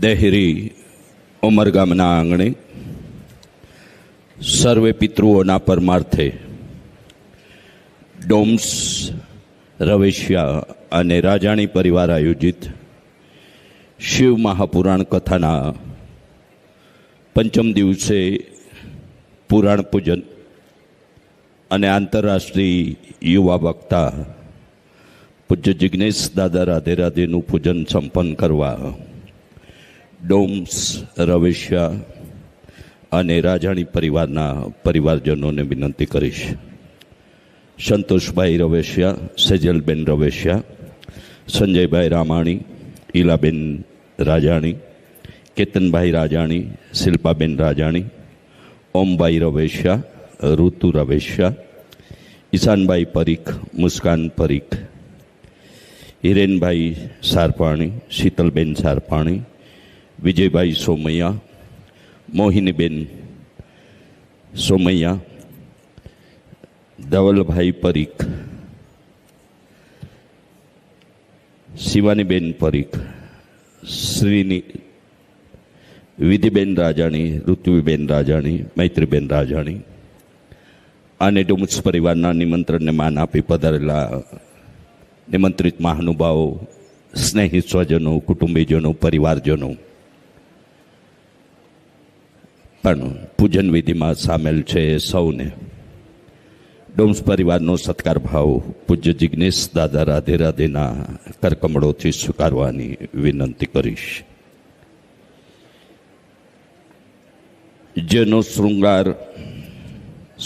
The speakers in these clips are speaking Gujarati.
દેહરી ઉમરગામના આંગણે સર્વે પિતૃઓના પરમાર્થે ડોમ્સ રવેશિયા અને રાજાણી પરિવાર આયોજિત શિવ મહાપુરાણ કથાના પંચમ દિવસે પુરાણ પૂજન અને આંતરરાષ્ટ્રીય યુવા વક્તા પૂજ્ય જિગ્નેશ દાદા રાધે રાધેનું પૂજન સંપન્ન કરવા ડોમ્સ રવેશિયા અને રાજાણી પરિવારના પરિવારજનોને વિનંતી કરીશ. સંતોષભાઈ રવેશિયા, સેજલબેન રવેશિયા, સંજયભાઈ રામાણી, ઈલાબેન રાજાણી, કેતનભાઈ રાજાણી, શિલ્પાબેન રાજાણી, ઓમભાઈ રવેશિયા, ઋતુ રવેશિયા, ઈશાનભાઈ પરીખ, મુસ્કાન પરીખ, હિરેનભાઈ સારપાણી, શીતલબેન સારપાણી, વિજયભાઈ સોમૈયા, મોહિનીબેન સોમૈયા, ધવલભાઈ પરીખ, શિવાનીબેન પરીખ, શ્રીની વિધિબેન રાજાણી, ઋત્વીબેન રાજાણી, મૈત્રીબેન રાજાણી અને ડોમ્સ પરિવારના નિમંત્રણને માન આપી પધારેલા નિમંત્રિત મહાનુભાવો, સ્નેહી સ્વજનો, કુટુંબીજનો, પરિવારજનો પણ પૂજન વિધિમાં સામેલ છે. સૌને ડોમ્સ પરિવારનો સત્કાર ભાવ પૂજ્ય જિગ્નેશ દાદા રાધે રાધેના કરકમળોથી સ્વીકારવાની વિનંતી કરીશ. જેનો શૃંગાર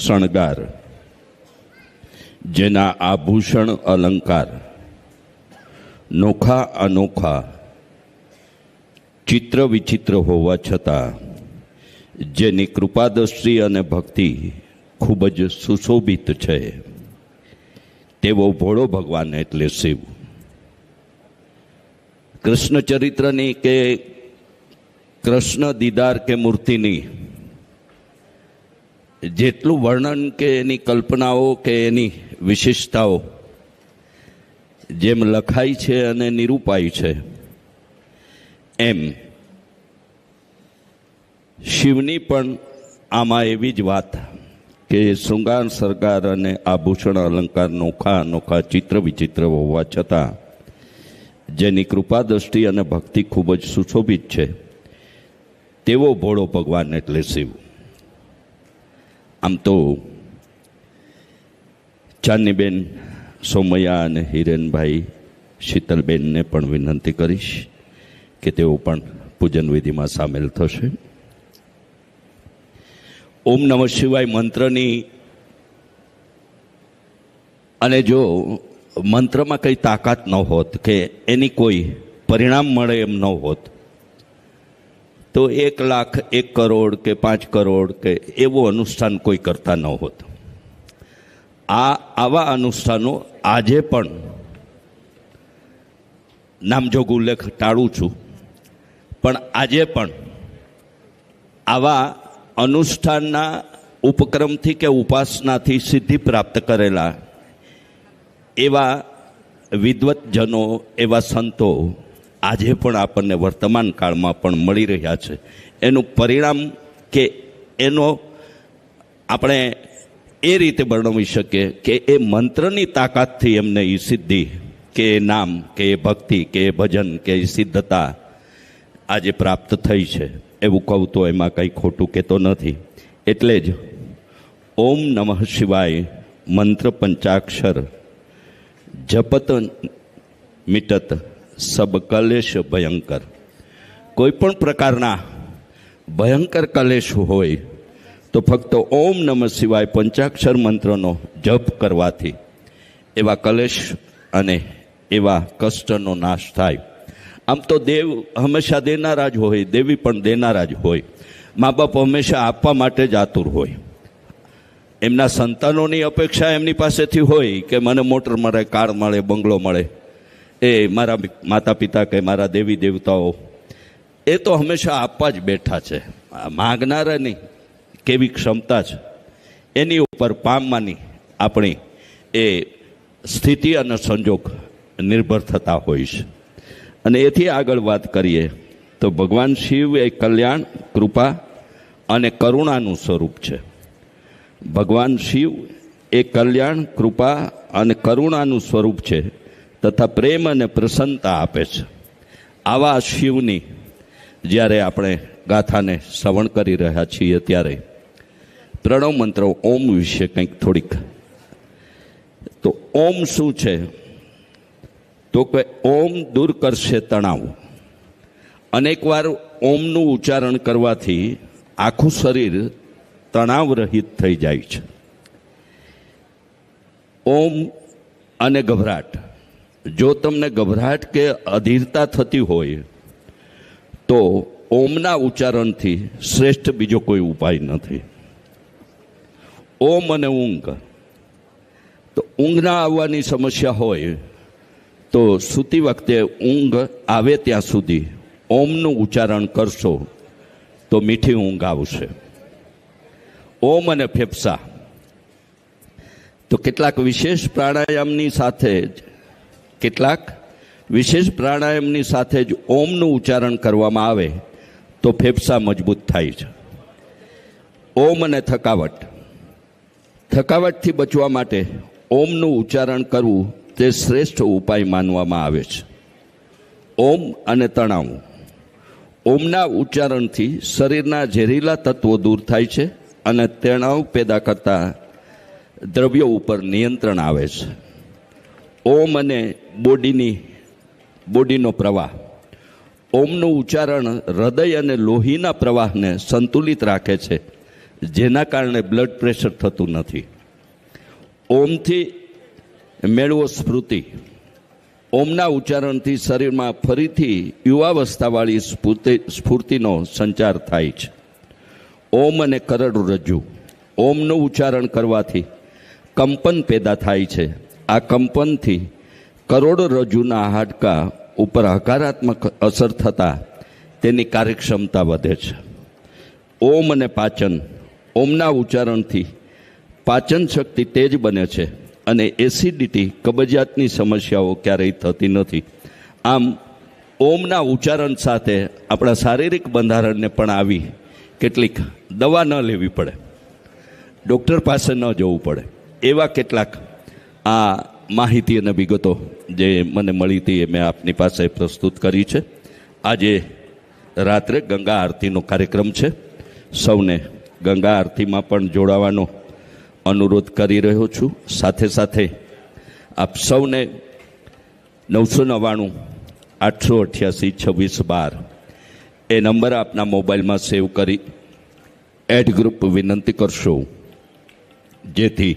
શણગાર, જેના આભૂષણ અલંકાર નોખા અનોખા ચિત્ર વિચિત્ર હોવા છતાં જેની કૃપાદ્રષ્ટિ અને ભક્તિ ખૂબ જ સુશોભિત છે તેવો ભોળો ભગવાન એટલે શિવ. કૃષ્ણ ચરિત્રની કે કૃષ્ણ દીદાર કે મૂર્તિની જેટલું વર્ણન કે એની કલ્પનાઓ કે એની વિશેષતાઓ જેમ લખાઈ છે અને નિરૂપાઈ છે એમ શિવની પણ આમાં એવી જ વાત કે શૃંગાર શણગાર અને આભૂષણ અલંકાર નોખા અનોખા ચિત્ર વિચિત્ર હોવા છતાં જેની કૃપા દ્રષ્ટિ અને ભક્તિ ખૂબ જ સુશોભિત છે તેવો ભોળો ભગવાન એટલે શિવ. આમ તો ચાંદનીબેન સોમૈયા અને હિરેનભાઈ શીતલબેનને પણ વિનંતી કરીશ કે તેઓ પણ પૂજન વિધિમાં સામેલ થશે. ઓમ નમઃ શિવાય મંત્રની અને જો મંત્રમાં કંઈ તાકાત ન હોત કે એની કોઈ પરિણામ મળે એમ ન હોત તો 1 લાખ 1 કરોડ કે 5 કરોડ કે એવું અનુષ્ઠાન કોઈ કરતા ન હોત. આવા અનુષ્ઠાનો આજે પણ નામજોગ ઉલ્લેખ ટાળું છું, પણ આજે પણ આવા અનુષ્ઠાનના ઉપક્રમથી કે ઉપાસનાથી સિદ્ધિ પ્રાપ્ત કરેલા એવા વિદ્વતજનો, એવા સંતો આજે પણ આપણને વર્તમાન કાળમાં પણ મળી રહ્યા છે. એનું પરિણામ કે એનો આપણે એ રીતે વર્ણવી શકીએ કે એ મંત્રની તાકાતથી એમને એ સિદ્ધિ કે એ નામ કે એ ભક્તિ કે એ ભજન કે એ સિદ્ધતા આજે પ્રાપ્ત થઈ છે. એવું કહું તો એમાં કંઈ ખોટું કહેતો નથી. એટલે જ ઓમ નમઃ શિવાય મંત્ર પંચાક્ષર જપત મિટત સબ કલેશ ભયંકર. કોઈ પણ પ્રકારના ભયંકર કલેશ હોય તો ફક્ત ઓમ નમઃ શિવાય પંચાક્ષર મંત્રનો જપ કરવાથી એવા કલેશ અને એવા કષ્ટનો નાશ થાય. આમ તો દેવ હંમેશા દેનારા જ હોય, દેવી પણ દેનારા જ હોય. મા બાપ હંમેશા આપવા માટે જ આતુર હોય. એમના સંતાનોની અપેક્ષા એમની પાસેથી હોય કે મને મોટર મળે, કાર મળે, બંગલો મળે. એ મારા માતા પિતા કે મારા દેવી દેવતાઓ એ તો હંમેશા આપવા જ બેઠા છે. માગનારાની કેવી ક્ષમતા છે એની ઉપર પામવાની આપણી એ સ્થિતિ અને સંજોગ નિર્ભર થતા હોય છે. અને એથી આગળ વાત કરીએ તો ભગવાન શિવ એ કલ્યાણ, કૃપા અને કરુણાનું સ્વરૂપ છે. ભગવાન શિવ એ કલ્યાણ, કૃપા અને કરુણાનું સ્વરૂપ છે તથા પ્રેમ અને પ્રસન્નતા આપે છે. આવા શિવની જ્યારે આપણે ગાથાને શ્રવણ કરી રહ્યા છીએ ત્યારે પ્રણવ મંત્ર ઓમ વિશે કંઈક થોડીક. તો ઓમ શું છે? તો કે ઓમ દૂર કરશે તણાવ. અનેકવાર ઓમનું ઉચ્ચારણ કરવાથી આખું શરીર તણાવ રહિત થઈ જાય છે. ઓમ અને ગભરાટ. જો તમને ગભરાટ કે અધીરતા થતી હોય તો ઓમના ઉચ્ચારણથી શ્રેષ્ઠ બીજો કોઈ ઉપાય નથી. ઓમ અને ઊંઘ. તો ઊંઘ ના આવવાની સમસ્યા હોય તો સૂતી વખતે ઊંઘ આવે ત્યાં સુધી ઓમનું ઉચ્ચારણ કરશો તો મીઠી ઊંઘ આવશે. ઓમ અને ફેફસા. તો કેટલાક વિશેષ પ્રાણાયામની સાથે જ ઓમનું ઉચ્ચારણ કરવામાં આવે તો ફેફસા મજબૂત થાય છે. ઓમ અને થકાવટ. થકાવટથી બચવા માટે ઓમનું ઉચ્ચારણ કરવું તે શ્રેષ્ઠ ઉપાય માનવામાં આવે છે. ઓમ અને તણાવ. ઓમના ઉચ્ચારણથી શરીરના ઝેરીલા તત્વો દૂર થાય છે અને તણાવ પેદા કરતા દ્રવ્યો ઉપર નિયંત્રણ આવે છે. ઓમ અને બોડીનો પ્રવાહ. ઓમનું ઉચ્ચારણ હૃદય અને લોહીના પ્રવાહને સંતુલિત રાખે છે, જેના કારણે બ્લડ પ્રેશર થતું નથી. ઓમથી મેળવો સ્ફૂર્તિ. ઓમના ઉચ્ચારણથી શરીરમાં ફરીથી યુવાવસ્થાવાળી સ્ફૂર્તિનો સંચાર થાય છે. ઓમ અને કરોડરજ્જુ. ઓમનું ઉચ્ચારણ કરવાથી કંપન પેદા થાય છે. આ કંપનથી કરોડરજ્જુના હાડકાં ઉપર હકારાત્મક અસર થતાં તેની કાર્યક્ષમતા વધે છે. ઓમ અને પાચન. ઓમના ઉચ્ચારણથી પાચન શક્તિ તેજ બને છે અને એસિડિટી, કબજિયાતની સમસ્યાઓ ક્યારેય થતી નથી. આમ ઓમના ઉચ્ચારણ સાથે આપણા શારીરિક બંધારણને પણ આવી કેટલીક દવા ન લેવી પડે, ડૉક્ટર પાસે ન જવું પડે. એવા કેટલાક આ માહિતી અને વિગતો જે મને મળી હતી એ મેં આપની પાસે પ્રસ્તુત કરી છે. આજે રાત્રે ગંગા આરતીનો કાર્યક્રમ છે. સૌને ગંગા આરતીમાં પણ જોડાવાનો અનુરોધ કરી રહ્યો છું. સાથે સાથે આપ સૌને 999 888 2612 એ નંબર આપના મોબાઈલમાં સેવ કરી એડ ગ્રુપ વિનંતી કરશો, જેથી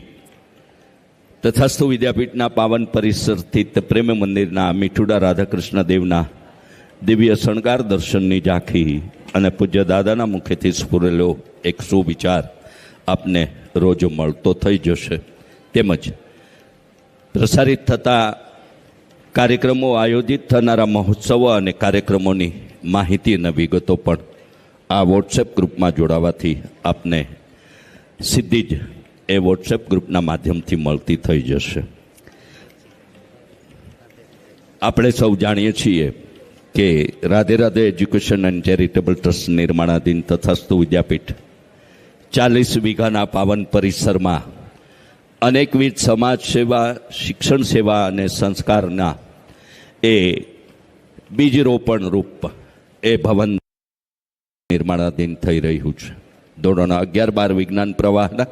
તથાસ્તુ વિદ્યાપીઠના પાવન પરિસર સ્થિત પ્રેમ મંદિરના મીઠુડા રાધાકૃષ્ણ દેવના દિવ્ય શણગાર દર્શનની ઝાંખી અને પૂજ્ય દાદાના મુખેથી સ્ફુરેલો એક સુવિચાર આપને રોજ મળતો થઈ જશે. તેમજ પ્રસારિત થતા કાર્યક્રમો, આયોજિત થનારા મહોત્સવો અને કાર્યક્રમોની માહિતી અને વિગતો પણ આ વોટ્સએપ ગ્રુપમાં જોડાવાથી આપને સીધી જ એ વોટ્સએપ ગ્રુપના માધ્યમથી મળતી થઈ જશે. આપણે સૌ જાણીએ છીએ કે Radhe Radhe education and charitable trust નિર્માણાધીન તથાસ્તુ વિદ્યાપીઠ 40 વીઘાના પાવન પરિસરમાં અનેકવિધ સમાજ સેવા, શિક્ષણ સેવા અને સંસ્કારના એ બીજરોપણ રૂપ એ ભવન નિર્માણાધીન થઈ રહ્યું છે. ધોરણ 11-12 વિજ્ઞાન પ્રવાહના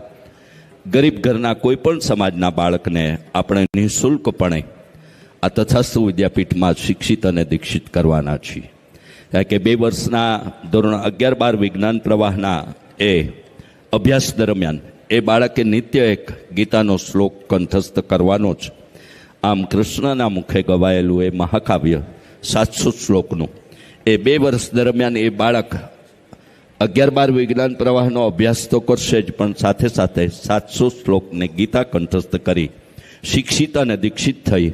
ગરીબ ઘરના કોઈ પણ સમાજના બાળકને આપણે નિઃશુલ્કપણે આ તથાસ્તુ વિદ્યાપીઠમાં શિક્ષિત અને દીક્ષિત કરવાના છીએ. કારણ કે 2 વર્ષના ધોરણ 11-12 વિજ્ઞાન પ્રવાહના એ અભ્યાસ દરમિયાન એ બાળકે નિત્ય એક ગીતાનો શ્લોક કંઠસ્થ કરવાનો છે. આમ કૃષ્ણના મુખે ગવાયેલું એ મહાકાવ્ય 700 શ્લોકનું એ 2 વર્ષ દરમિયાન એ બાળક 11-12 વિજ્ઞાન પ્રવાહનો અભ્યાસ તો કરશે જ, પણ સાથે સાથે 700 શ્લોકને ગીતા કંઠસ્થ કરી શિક્ષિત અને દીક્ષિત થઈ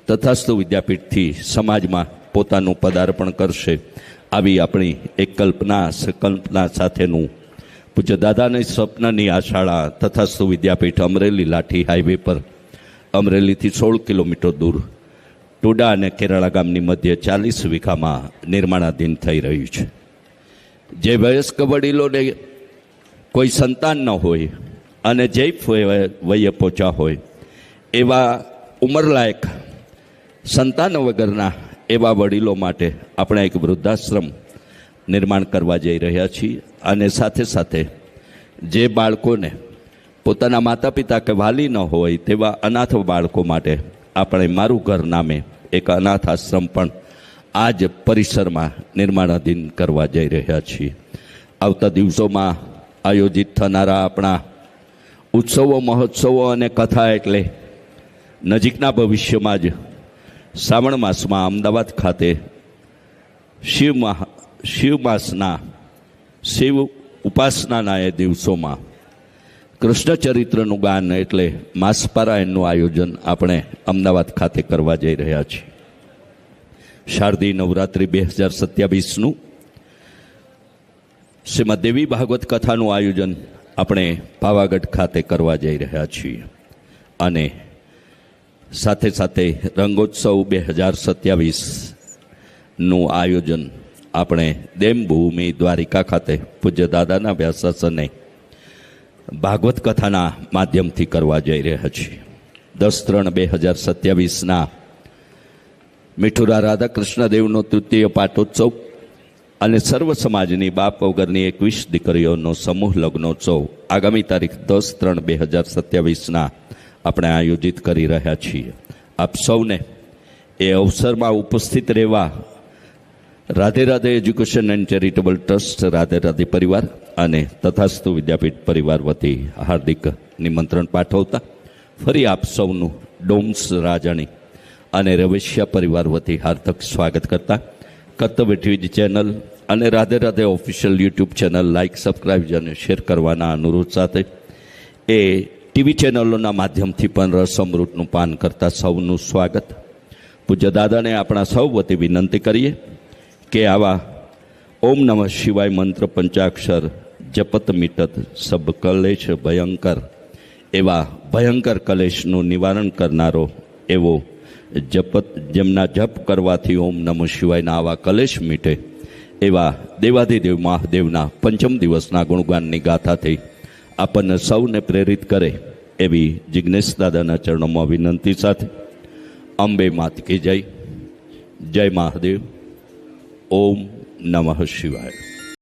તથાસ્તુ વિદ્યાપીઠથી સમાજમાં પોતાનું પદાર્પણ કરશે. આવી આપણી એક કલ્પના સાથેનું પૂજ્ય દાદાની સ્વપ્નની આ શાળા તથાસ્તુ વિદ્યાપીઠ અમરેલી લાઠી હાઈવે પર, અમરેલીથી 16 કિલોમીટર દૂર ટોડા અને કેરાળા ગામની મધ્ય 40 વીઘામાં નિર્માણાધીન થઈ રહ્યું છે. જે વયસ્ક વડીલોને કોઈ સંતાન ન હોય અને જે વયે પહોંચ્યા હોય એવા ઉંમરલાયક સંતાન વગરના એવા વડીલો માટે આપણે એક વૃદ્ધાશ્રમ નિર્માણ કરવા જઈ રહ્યા છીએ. અને સાથે સાથે જે બાળકોને પોતાના માતા પિતા કે વાલી ન હોય તેવા અનાથ બાળકો માટે આપણે મારું ઘર નામે એક અનાથ આશ્રમ પણ આ જ પરિસરમાં નિર્માણાધીન કરવા જઈ રહ્યા છીએ. આવતા દિવસોમાં આયોજિત થનારા આપણા ઉત્સવો, મહોત્સવો અને કથા એટલે નજીકના ભવિષ્યમાં જ શ્રાવણ માસમાં અમદાવાદ ખાતે શિવ માસના શિવ ઉપાસનાના એ દિવસોમાં કૃષ્ણ ચરિત્રનું ગાન એટલે માસપારાયણનું આયોજન આપણે અમદાવાદ ખાતે કરવા જઈ રહ્યા છીએ. શારદીય નવરાત્રિ 2027નું શ્રીમદ દેવી ભાગવત કથાનું આયોજન આપણે પાવાગઢ ખાતે કરવા જઈ રહ્યા છીએ. અને સાથે સાથે રંગોત્સવ 2027નું આયોજન આપણે દેવભૂમિ દ્વારિકા ખાતે પૂજ્ય દાદાના વ્યાસાસને ભાગવત કથાના માધ્યમથી કરવા જઈ રહ્યા છીએ. 10/3/2027ના મીઠુરા રાધાકૃષ્ણ દેવનો તૃતીય પાટોત્સવ અને સર્વ સમાજની બાપ વગરની 21 દીકરીઓનો સમૂહ લગ્નોત્સવ આગામી તારીખ 10/3/2027ના આપણે આયોજિત કરી રહ્યા છીએ. આપ સૌને એ અવસરમાં ઉપસ્થિત રહેવા Radhe Radhe education and charitable trust, Radhe Radhe પરિવાર અને તથાસ્તુ વિદ્યાપીઠ પરિવાર વતી હાર્દિક નિમંત્રણ પાઠવતા ફરી આપ સૌનું ડોમ્સ રાજાણી અને રવેશિયા પરિવાર વતી હાર્દિક સ્વાગત કરતા કર્તવ્ય ટીવી ચેનલ અને Radhe Radhe official YouTube channel like, subscribe અને શેર કરવાના અનુરોધ સાથે એ ટીવી ચેનલોના માધ્યમથી પણ રસ અમૃતનું પાન કરતા સૌનું સ્વાગત. પૂજ્ય દાદાને આપણા સૌ વતી વિનંતી કરીએ કે આવા ઓમ નમઃ શિવાય મંત્ર પંચાક્ષર જપત મિટત સબ કલેશ ભયંકર એવા ભયંકર કલેશનું નિવારણ કરનારો એવો જપત, જેમના જપ કરવાથી ઓમ નમઃ શિવાયના આવા કલેશ મીટે એવા દેવાધિદેવ મહાદેવના પંચમ દિવસના ગુણગાનની ગાથાથી આપણને સૌને પ્રેરિત કરે એવી જિજ્ઞેશ દાદાના ચરણોમાં વિનંતી સાથે અંબે માત કી જય. જય મહાદેવ. ઓમ નમઃ શિવાય.